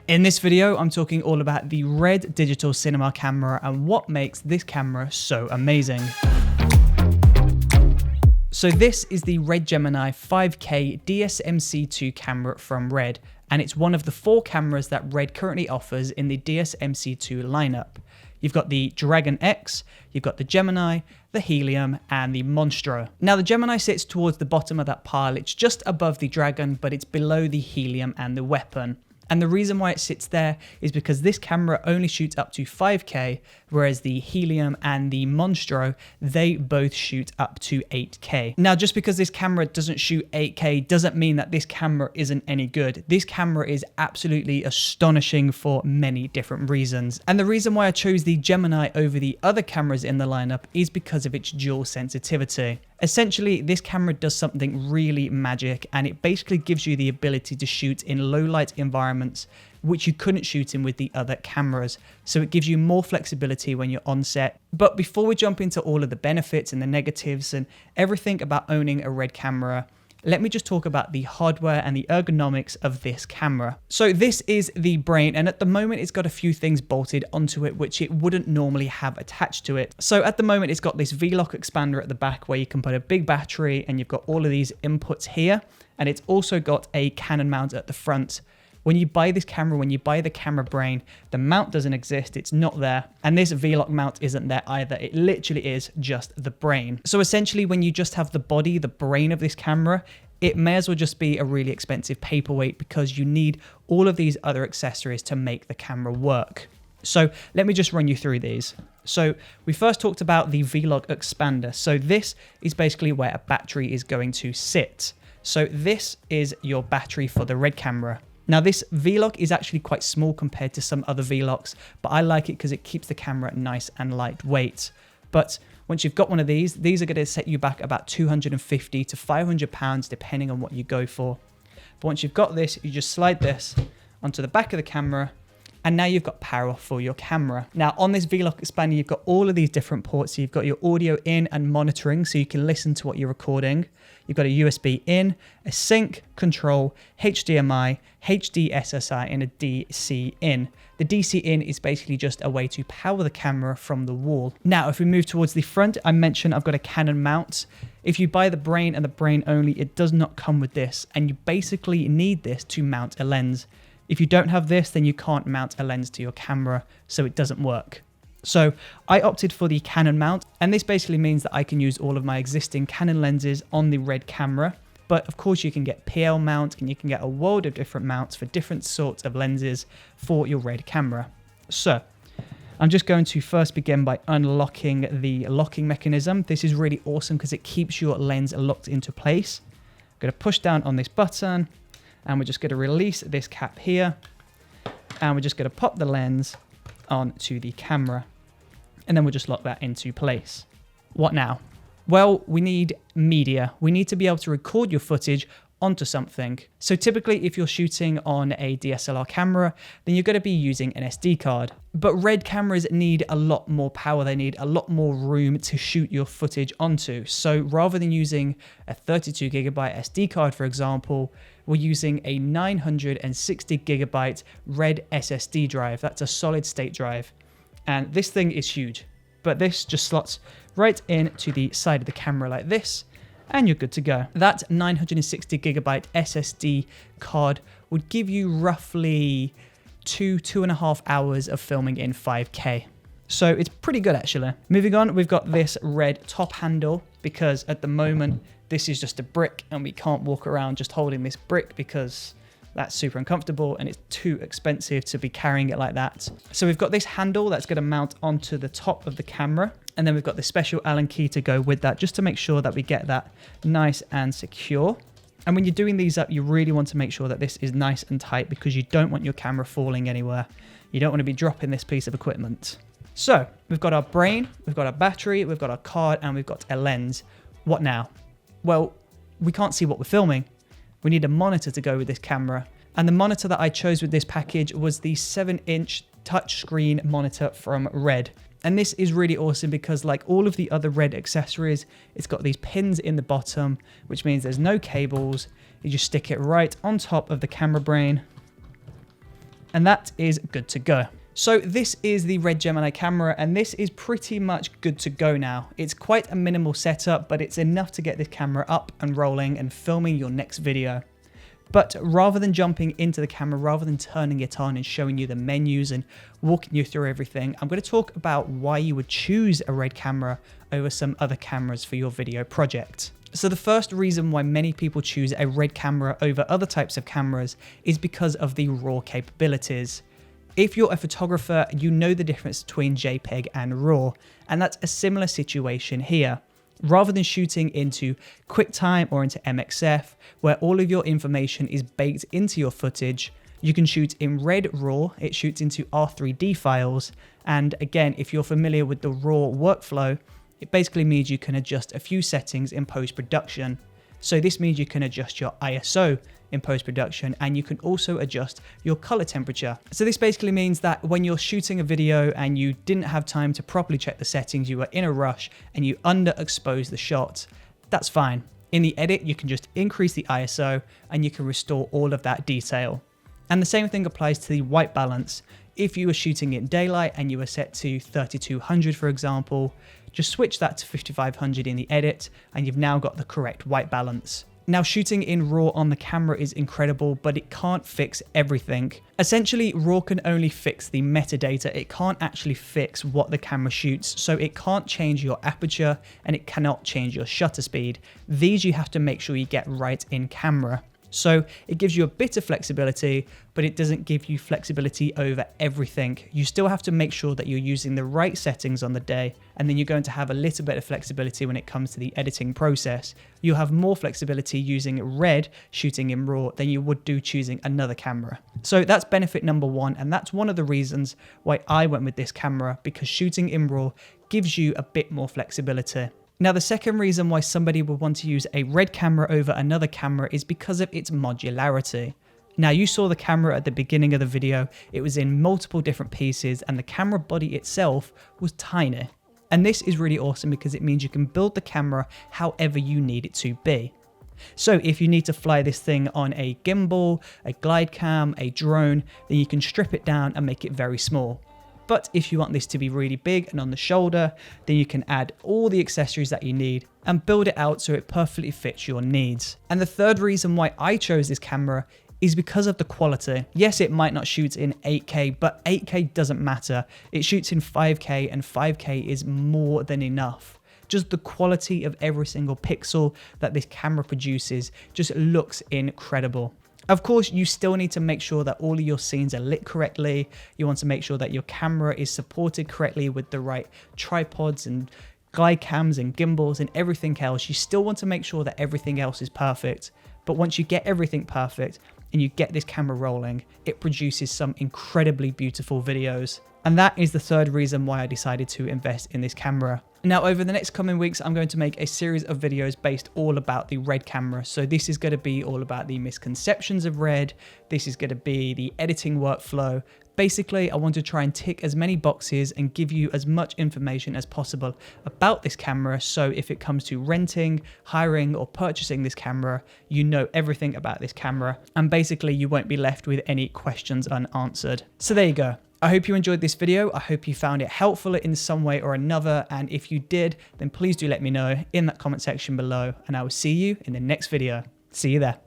In this video, I'm talking all about the Red digital cinema camera and what makes this camera so amazing. So this is the Red Gemini 5K DSMC2 camera from Red, and it's one of the 4 cameras that Red currently offers in the DSMC2 lineup. You've got the Dragon X, you've got the Gemini, the Helium, and the Monstro. Now the Gemini sits towards the bottom of that pile. It's just above the Dragon, but it's below the Helium and the Weapon. And the reason why it sits there is because this camera only shoots up to 5K, whereas the Helium and the Monstro, they both shoot up to 8K. Now, just because this camera doesn't shoot 8K doesn't mean that this camera isn't any good. This camera is absolutely astonishing for many different reasons. And the reason why I chose the Gemini over the other cameras in the lineup is because of its dual sensitivity. Essentially, this camera does something really magic, and it basically gives you the ability to shoot in low light environments, which you couldn't shoot in with the other cameras. So it gives you more flexibility when you're on set. But before we jump into all of the benefits and the negatives and everything about owning a Red camera, let me just talk about the hardware and the ergonomics of this camera. So this is the brain, and at the moment it's got a few things bolted onto it which it wouldn't normally have attached to it. So at the moment it's got this V-lock expander at the back where you can put a big battery, and you've got all of these inputs here, and it's also got a Canon mount at the front. When you buy this camera, when you buy the camera brain, the mount doesn't exist, it's not there. And this V-lock mount isn't there either. It literally is just the brain. So essentially when you just have the body, the brain of this camera, it may as well just be a really expensive paperweight because you need all of these other accessories to make the camera work. So let me just run you through these. So we first talked about the V-lock expander. So this is basically where a battery is going to sit. So this is your battery for the Red camera. Now this V-lock is actually quite small compared to some other V-locks, but I like it because it keeps the camera nice and lightweight. But once you've got one of these are going to set you back about 250 to 500 pounds depending on what you go for. But once you've got this, you just slide this onto the back of the camera, and now you've got power for your camera. Now on this V-lock expander, you've got all of these different ports. So you've got your audio in and monitoring, so you can listen to what you're recording. You've got a USB in, a sync, control, HDMI, HD SSI, and a DC in. The DC in is basically just a way to power the camera from the wall. Now, if we move towards the front, I mentioned I've got a Canon Mount. If you buy the brain and the brain only, it does not come with this, and you basically need this to mount a lens. If you don't have this, then you can't mount a lens to your camera, so it doesn't work. So I opted for the Canon Mount, and this basically means that I can use all of my existing Canon lenses on the Red camera. But of course you can get PL mount, and you can get a world of different mounts for different sorts of lenses for your Red camera. So I'm just going to first begin by unlocking the locking mechanism. This is really awesome because it keeps your lens locked into place. I'm going to push down on this button, and we're just going to release this cap here, and we're just going to pop the lens onto the camera, and then we'll just lock that into place. What now? Well, we need media. We need to be able to record your footage onto something. So typically if you're shooting on a DSLR camera, then you're going to be using an SD card. But Red cameras need a lot more power. They need a lot more room to shoot your footage onto. So rather than using a 32GB SD card, for example, we're using a 960GB Red SSD drive. That's a solid state drive. And this thing is huge, but this just slots right into the side of the camera like this, and you're good to go. That 960GB SSD card would give you roughly 2.5 hours of filming in 5K. So it's pretty good actually. Moving on, we've got this Red top handle, because at the moment this is just a brick and we can't walk around just holding this brick because that's super uncomfortable and it's too expensive to be carrying it like that. So we've got this handle that's going to mount onto the top of the camera, and then we've got this special Allen key to go with that, just to make sure that we get that nice and secure. And when you're doing these up, you really want to make sure that this is nice and tight, because you don't want your camera falling anywhere. You don't want to be dropping this piece of equipment. So we've got our brain, we've got our battery, we've got our card, and we've got a lens. What now? Well, we can't see what we're filming. We need a monitor to go with this camera. And the monitor that I chose with this package was the 7-inch touchscreen monitor from Red. And this is really awesome because, like all of the other Red accessories, it's got these pins in the bottom, which means there's no cables. You just stick it right on top of the camera brain, And that is good to go. So this is the Red Gemini camera, and this is pretty much good to go now. It's quite a minimal setup, but it's enough to get this camera up and rolling and filming your next video. But rather than jumping into the camera, rather than turning it on and showing you the menus and walking you through everything, I'm going to talk about why you would choose a Red camera over some other cameras for your video project. So the first reason why many people choose a Red camera over other types of cameras is because of the RAW capabilities. If you're a photographer, you know the difference between JPEG and RAW, and that's a similar situation here. Rather than shooting into QuickTime or into MXF, where all of your information is baked into your footage, you can shoot in Red RAW, it shoots into R3D files, and again, if you're familiar with the RAW workflow, it basically means you can adjust a few settings in post-production. So this means you can adjust your ISO in post-production, and you can also adjust your color temperature. So this basically means that when you're shooting a video and you didn't have time to properly check the settings, you were in a rush and you underexposed the shot, that's fine. In the edit, you can just increase the ISO and you can restore all of that detail. And the same thing applies to the white balance. If you were shooting in daylight and you were set to 3200, for example, just switch that to 5500 in the edit and you've now got the correct white balance. Now, shooting in RAW on the camera is incredible, but it can't fix everything. Essentially, RAW can only fix the metadata. It can't actually fix what the camera shoots, so it can't change your aperture and it cannot change your shutter speed. These you have to make sure you get right in camera. So it gives you a bit of flexibility, but it doesn't give you flexibility over everything. You still have to make sure that you're using the right settings on the day, and then you're going to have a little bit of flexibility when it comes to the editing process. You'll have more flexibility using Red shooting in RAW than you would do choosing another camera. So that's benefit number one, and that's one of the reasons why I went with this camera, because shooting in RAW gives you a bit more flexibility. Now, the second reason why somebody would want to use a Red camera over another camera is because of its modularity. Now, you saw the camera at the beginning of the video. It was in multiple different pieces and the camera body itself was tiny. And this is really awesome because it means you can build the camera however you need it to be. So if you need to fly this thing on a gimbal, a glide cam, a drone, then you can strip it down and make it very small. But if you want this to be really big and on the shoulder, then you can add all the accessories that you need and build it out so it perfectly fits your needs. And the third reason why I chose this camera is because of the quality. Yes, it might not shoot in 8K, but 8K doesn't matter. It shoots in 5K and 5K is more than enough. Just the quality of every single pixel that this camera produces just looks incredible. Of course, you still need to make sure that all of your scenes are lit correctly. You want to make sure that your camera is supported correctly with the right tripods and glide cams and gimbals and everything else. You still want to make sure that everything else is perfect. But once you get everything perfect and you get this camera rolling, it produces some incredibly beautiful videos. And that is the third reason why I decided to invest in this camera. Now, over the next coming weeks, I'm going to make a series of videos based all about the Red camera. So this is going to be all about the misconceptions of Red. This is going to be the editing workflow. Basically, I want to try and tick as many boxes and give you as much information as possible about this camera. So if it comes to renting, hiring, or purchasing this camera, you know everything about this camera. And basically, you won't be left with any questions unanswered. So there you go. I hope you enjoyed this video. I hope you found it helpful in some way or another. And if you did, then please do let me know in that comment section below. And I will see you in the next video. See you there.